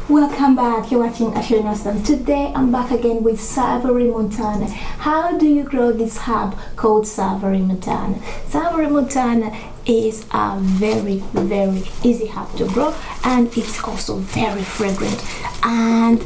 Welcome back, you're watching ACIERO. Today I'm back again with Savory Montana. How do you grow this herb called Savory Montana? Savory Montana is a very easy herb to grow, and it's also very fragrant, and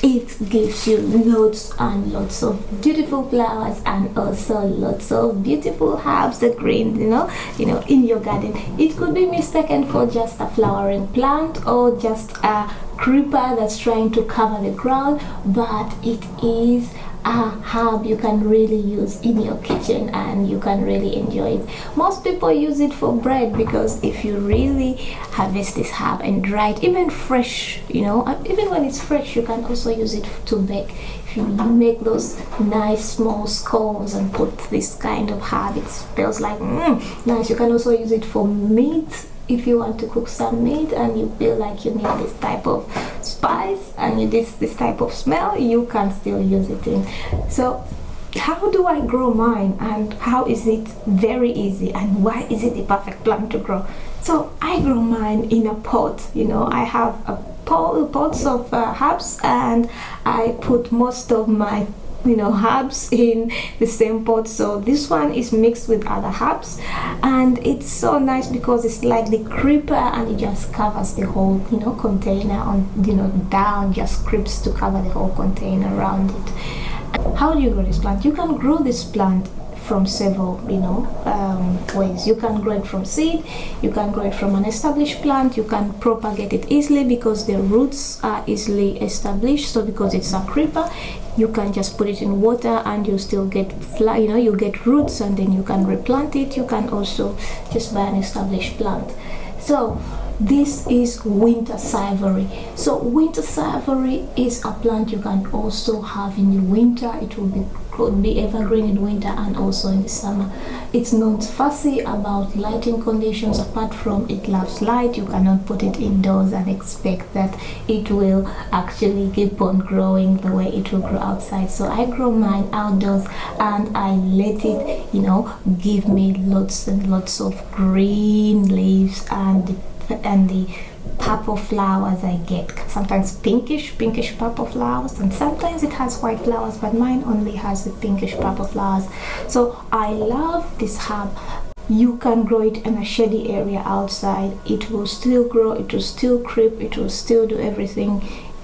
it gives you lots and lots of beautiful flowers and also lots of beautiful herbs that green, in your garden. It could be mistaken for just a flowering plant or just a creeper that's trying to cover the ground, but it is a herb you can really use in your kitchen and you can really enjoy it. Most people use it for bread, because if you really harvest this herb and dry it, even fresh, even when it's fresh, you can also use it to bake. If you make those nice small scones and put this kind of herb, it smells like nice. You can also use it for meat. If you want to cook some meat and you feel like you need this type of spice and this type of smell, you can still use it in. So how do I grow mine, and how is it very easy, and why is it the perfect plant to grow? So I grow mine in a pot. I have pots of herbs, and I put most of my herbs in the same pot. So this one is mixed with other herbs, and it's so nice because it's like the creeper, and it just covers the whole container on down, just creeps to cover the whole container around it. How do you grow this plant? You can grow this plant from several ways. You can grow it from seed, you can grow it from an established plant, you can propagate it easily because the roots are easily established. So because it's a creeper, you can just put it in water and you still get you get roots, and then you can replant it. You can also just buy an established plant. So this is winter savory. So winter savory is a plant you can also have in the winter. It could be evergreen in winter and also in the summer. It's not fussy about lighting conditions. Apart from it loves light, you cannot put it indoors and expect that it will actually keep on growing the way it will grow outside. So I grow mine outdoors, and I let it give me lots and lots of green leaves and the purple flowers I get. Sometimes pinkish purple flowers, and sometimes it has white flowers, but mine only has the pinkish purple flowers. So I love this herb. You can grow it in a shady area outside. It will still grow, it will still creep, it will still do everything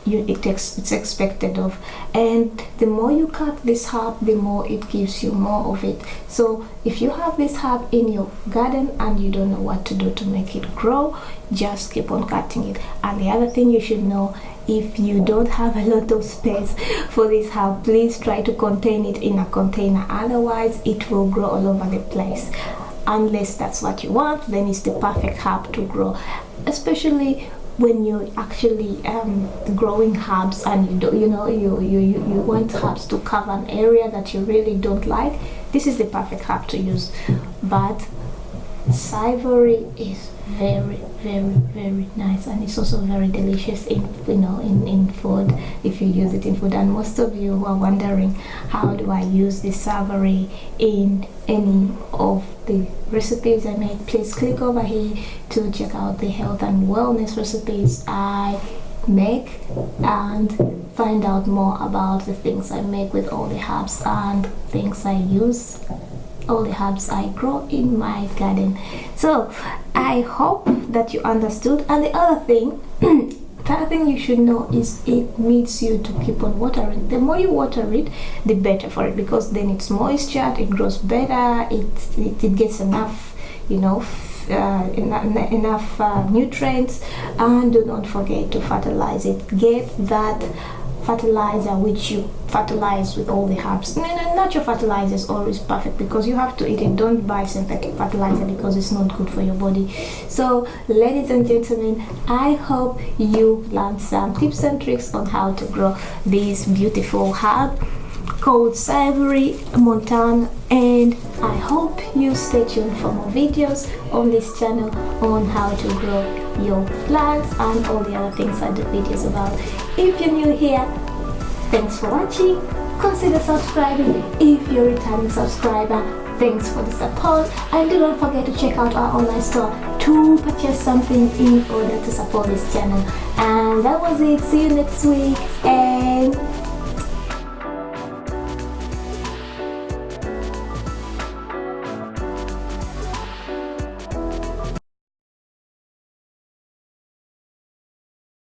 it's expected of. And the more you cut this herb, the more it gives you more of it. So if you have this herb in your garden and you don't know what to do to make it grow, just keep on cutting it. And the other thing you should know, if you don't have a lot of space for this herb, please try to contain it in a container. Otherwise it will grow all over the place. Unless that's what you want, then it's the perfect herb to grow, especially when you're actually growing herbs and you want herbs to cover an area that you really don't like. This is the perfect herb to use. But savory is very nice, and it's also very delicious in food if you use it in food. And most of you who are wondering, how do I use this savory in any of the recipes I make, please click over here to check out the health and wellness recipes I make and find out more about the things I make with all the herbs and things I use, all the herbs I grow in my garden. So I hope that you understood. And the other thing you should know is it needs you to keep on watering. The more you water it, the better for it, because then it's moisture, it grows better, it gets enough enough nutrients. And do not forget to fertilize it. Get that fertilizer which you fertilize with all the herbs. Natural fertilizer is always perfect because you have to eat it. Don't buy synthetic fertilizer because it's not good for your body. So ladies and gentlemen, I hope you learned some tips and tricks on how to grow this beautiful herb called Savory Montana, and I hope you stay tuned for more videos on this channel on how to grow your plants and all the other things I do videos about. If you're new here, thanks for watching. Consider subscribing. If you're a returning subscriber, Thanks for the support, and do not forget to check out our online store to purchase something in order to support this channel. And that was it. See you next week, and